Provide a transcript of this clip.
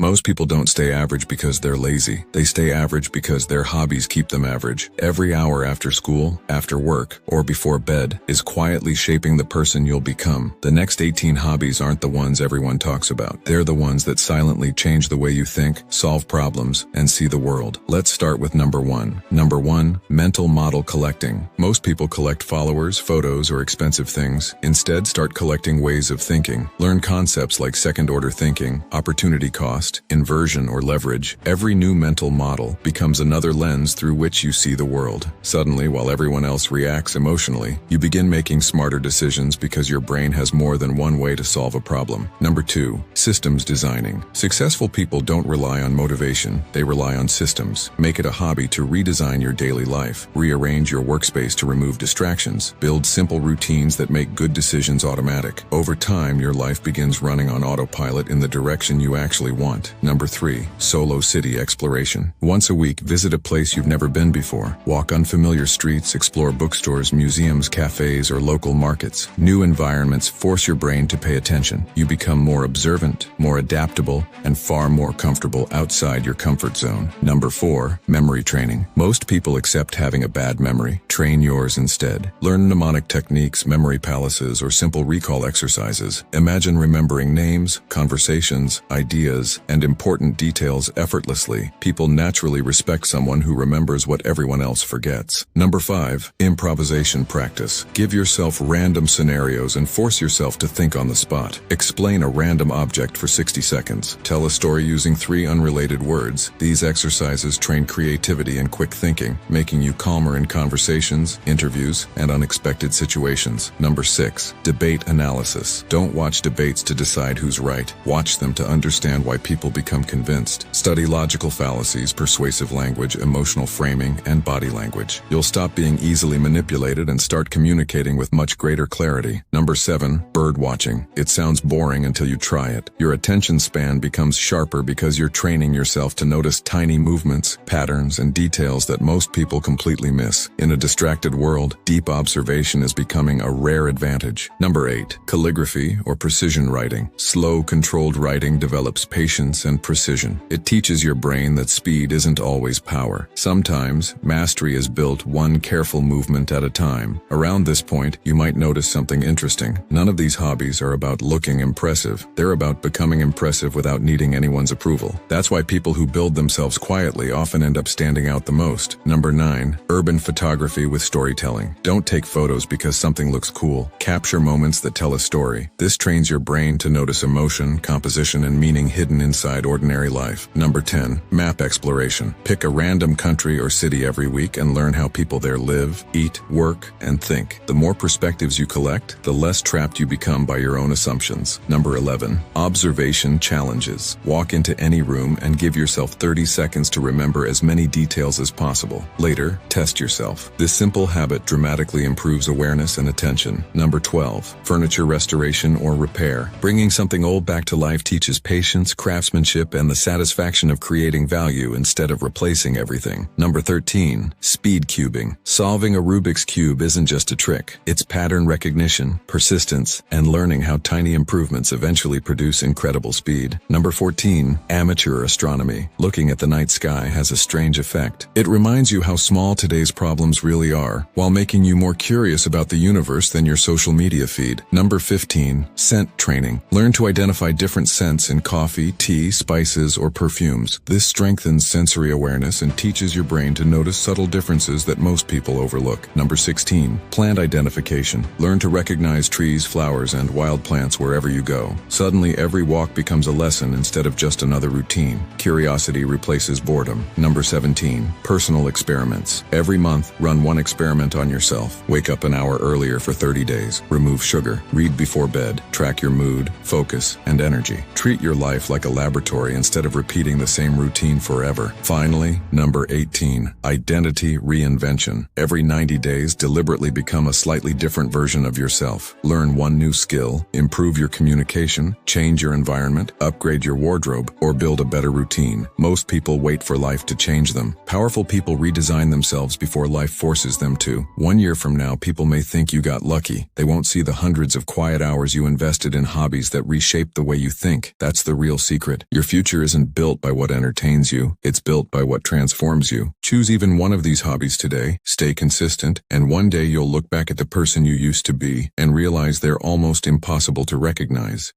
Most people don't stay average because they're lazy. They stay average because their hobbies keep them average. Every hour after school, after work, or before bed is quietly shaping the person you'll become. The next 18 hobbies aren't the ones everyone talks about. They're the ones that silently change the way you think, solve problems, and see the world. Let's start with number 1. Number 1, mental model collecting. Most people collect followers, photos, or expensive things. Instead, start collecting ways of thinking. Learn concepts like second-order thinking, opportunity cost, inversion, or leverage. Every new mental model becomes another lens through which you see the world. Suddenly, while everyone else reacts emotionally, you begin making smarter decisions because your brain has more than one way to solve a problem. Number 2, systems designing. Successful people don't rely on motivation, they rely on systems. Make it a hobby to redesign your daily life. Rearrange your workspace to remove distractions. Build simple routines that make good decisions automatic. Over time, your life begins running on autopilot in the direction you actually want. Number 3, solo city exploration. Once a week, visit a place you've never been before. Walk unfamiliar streets, explore bookstores, museums, cafes, or local markets. New environments force your brain to pay attention. You become more observant, more adaptable, and far more comfortable outside your comfort zone. Number 4, memory training. Most people accept having a bad memory. Train yours instead. Learn mnemonic techniques, memory palaces, or simple recall exercises. Imagine remembering names, conversations, ideas, and important details effortlessly. People naturally respect someone who remembers what everyone else forgets. Number 5, improvisation practice. Give yourself random scenarios and force yourself to think on the spot. Explain a random object for 60 seconds. Tell a story using 3 unrelated words. These exercises train creativity and quick thinking, making you calmer in conversations, interviews, and unexpected situations. Number 6, debate analysis. Don't watch debates to decide who's right. Watch them to understand why people become convinced. Study logical fallacies, persuasive language, emotional framing, and body language. You'll stop being easily manipulated and start communicating with much greater clarity. Number 7, bird watching. It sounds boring until you try it. Your attention span becomes sharper because you're training yourself to notice tiny movements, patterns, and details that most people completely miss. In a distracted world, deep observation is becoming a rare advantage. Number 8, calligraphy or precision writing. Slow, controlled writing develops patience and precision. It teaches your brain that speed isn't always power. Sometimes, mastery is built one careful movement at a time. Around this point, you might notice something interesting. None of these hobbies are about looking impressive. They're about becoming impressive without needing anyone's approval. That's why people who build themselves quietly often end up standing out the most. Number 9, urban photography with storytelling. Don't take photos because something looks cool. Capture moments that tell a story. This trains your brain to notice emotion, composition, and meaning hidden inside ordinary life. Number 10, map exploration. Pick a random country or city every week and learn how people there live, eat, work, and think. The more perspectives you collect, the less trapped you become by your own assumptions. Number 11, observation challenges. Walk into any room and give yourself 30 seconds to remember as many details as possible. Later, test yourself. This simple habit dramatically improves awareness and attention. Number 12, furniture restoration or repair. Bringing something old back to life teaches patience, craftsmanship, and the satisfaction of creating value instead of replacing everything. Number 13, speed cubing. Solving a Rubik's Cube isn't just a trick. It's pattern recognition, persistence, and learning how tiny improvements eventually produce incredible speed. Number 14, amateur astronomy. Looking at the night sky has a strange effect. It reminds you how small today's problems really are, while making you more curious about the universe than your social media feed. Number 15, scent training. Learn to identify different scents in coffee, tea, spices, or perfumes. This strengthens sensory awareness and teaches your brain to notice subtle differences that most people overlook. Number 16, plant identification. Learn to recognize trees, flowers, and wild plants wherever you go. Suddenly, every walk becomes a lesson instead of just another routine. Curiosity replaces boredom. Number 17, personal experiments. Every month, run one experiment on yourself. Wake up an hour earlier for 30 days. Remove sugar. Read before bed. Track your mood, focus, and energy. Treat your life like a laboratory instead of repeating the same routine forever. Finally, number 18, identity reinvention. Every 90 days, deliberately become a slightly different version of yourself. Learn one new skill, improve your communication, change your environment, upgrade your wardrobe, or build a better routine. Most people wait for life to change them. Powerful people redesign themselves before life forces them to. 1 year from now, people may think you got lucky. They won't see the hundreds of quiet hours you invested in hobbies that reshape the way you think. That's the real secret. it. Your future isn't built by what entertains you, it's built by what transforms you. Choose even one of these hobbies today, stay consistent, and one day you'll look back at the person you used to be and realize they're almost impossible to recognize.